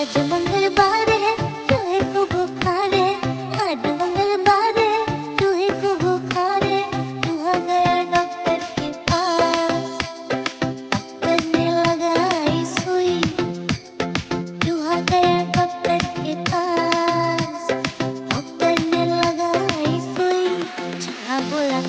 आज मंगलवार है, चूहे को बुखार है। आज मंगलवार है, चूहे को बुखार है। चूहा गया डॉक्टर के पास, डॉक्टर ने लगाई सुई। चूहा गया डॉक्टर के पास, डॉक्टर ने लगाई सुई। चूहा बोला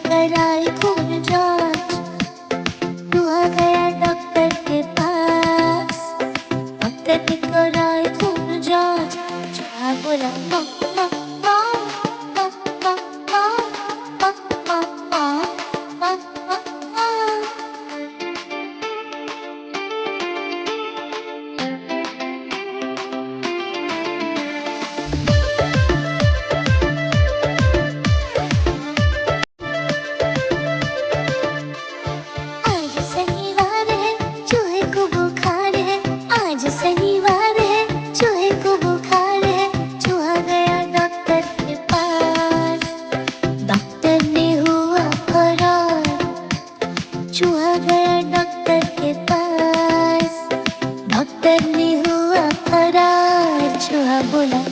कराई खून जांच। चूहा गया डॉक्टर के पास, डॉक्टर ने कराई खून जांच। चूहा बोला शनिवार है, चूहे को बुखार है। चूहा गया डॉक्टर के पास, डॉक्टर ने हुआ फरार। चूहा गया डॉक्टर के पास, डॉक्टर ने हुआ फरार। चूहा बोला